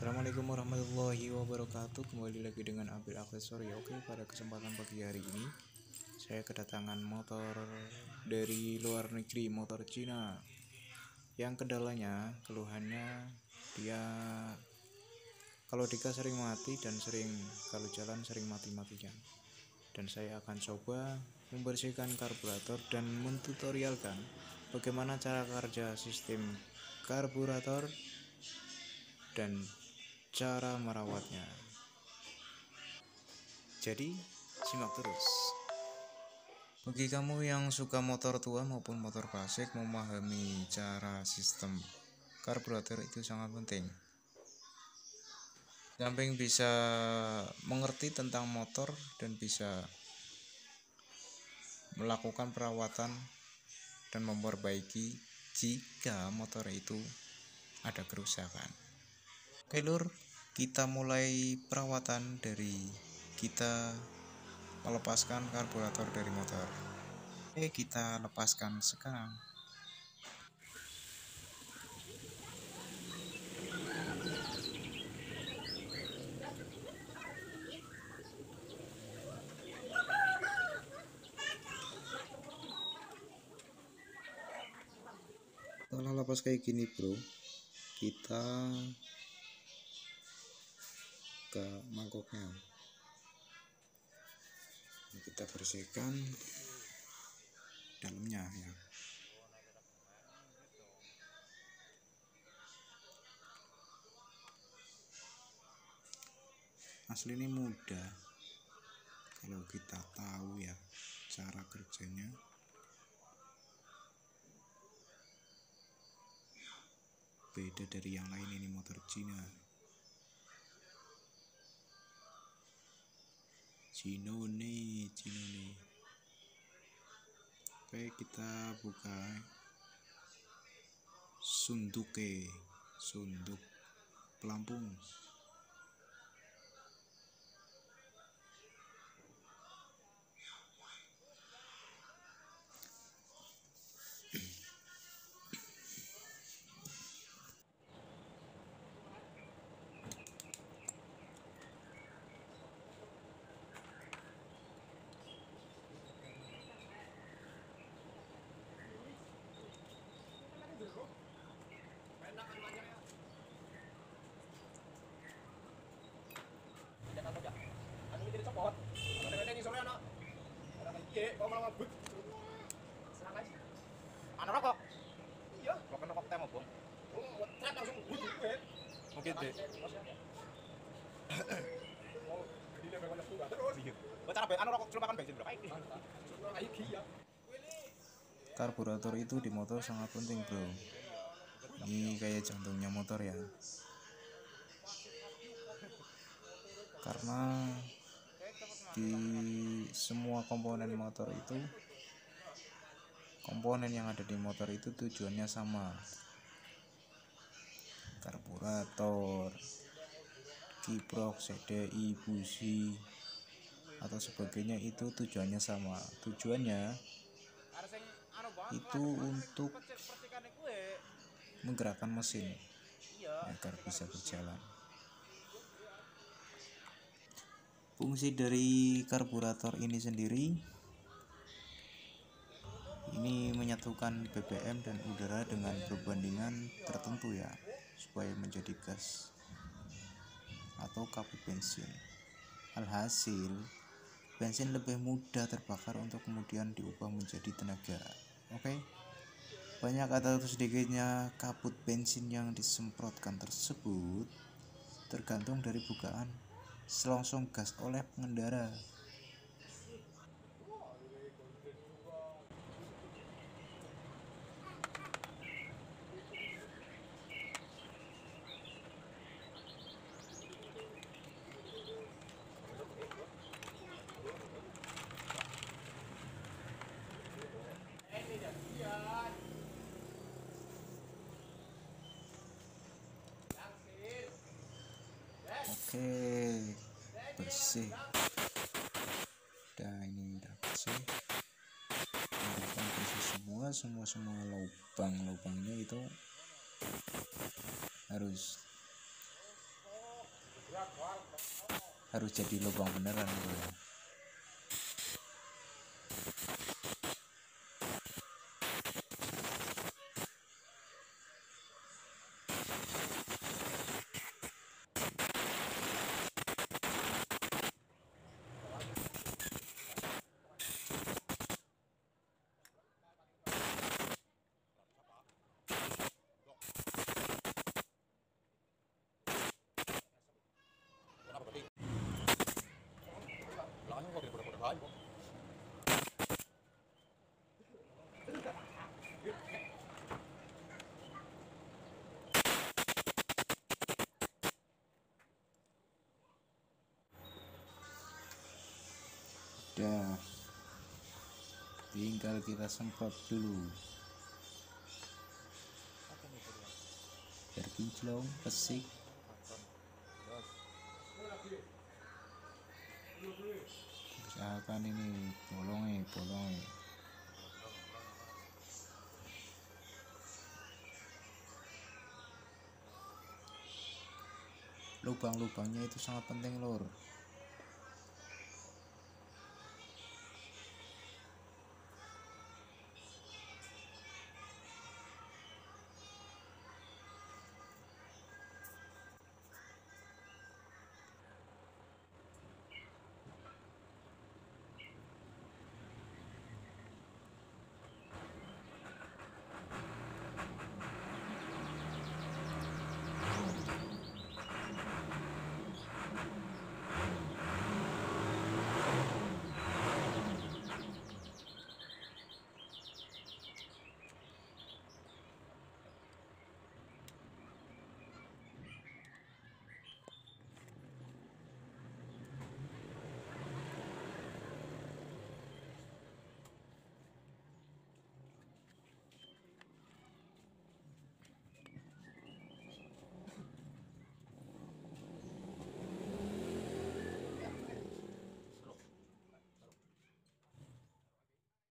Assalamualaikum warahmatullahi wabarakatuh. Kembali lagi dengan Abil Aksesori. Oke, pada kesempatan pagi hari ini saya kedatangan motor dari luar negeri, motor Cina. Yang kendalanya, keluhannya dia kalau digas sering mati dan kalau jalan sering mati-matian. Dan saya akan coba membersihkan karburator dan mentutorialkan bagaimana cara kerja sistem karburator dan cara merawatnya. Jadi, simak terus. Bagi kamu yang suka motor tua maupun motor klasik, memahami cara sistem karburator itu sangat penting. Samping bisa mengerti tentang motor dan bisa melakukan perawatan dan memperbaiki jika motor itu ada kerusakan. Oke lur, kita mulai perawatan dari kita melepaskan karburator dari motor. Oke, kita lepaskan sekarang. Setelah lepas kayak gini bro, kita ke mangkoknya. Kita bersihkan dalamnya ya. Asli ini mudah kalau kita tahu ya cara kerjanya. Beda dari yang lain, ini motor Cina. Cino nih. Oke, kita buka sunduk pelampung. Anak rokok? Iya. Rokok teh mau bong. Trap langsung wud gue. Mungkin deh. Ini dia banyak tuh terus. Iya. Cara anak rokok cuma makan bensin berapa? Iya. Karburator itu di motor sangat penting bro. Ini kayak jantungnya motor ya. Karena di semua komponen motor itu, komponen yang ada di motor itu tujuannya sama. Karburator, kiprok, CDI, busi atau sebagainya itu tujuannya sama. Tujuannya itu untuk menggerakkan mesin agar bisa berjalan. Fungsi dari karburator ini sendiri, ini menyatukan BBM dan udara dengan perbandingan tertentu ya, supaya menjadi gas atau kaput bensin. Alhasil, bensin lebih mudah terbakar untuk kemudian diubah menjadi tenaga. Oke? Banyak atau sedikitnya kaput bensin yang disemprotkan tersebut tergantung dari bukaan selongsong gas oleh pengendara. Oke, bersih. Nah, ini udah bersih. Udah bersih semua lubangnya itu harus harus jadi lubang beneran gitu ya. Belakangnya kok daripada bahan kok. Udah, tinggal kita semprot dulu biar kinclong, pesik. Usahakan ini bolongnya lubang-lubangnya itu sangat penting lor.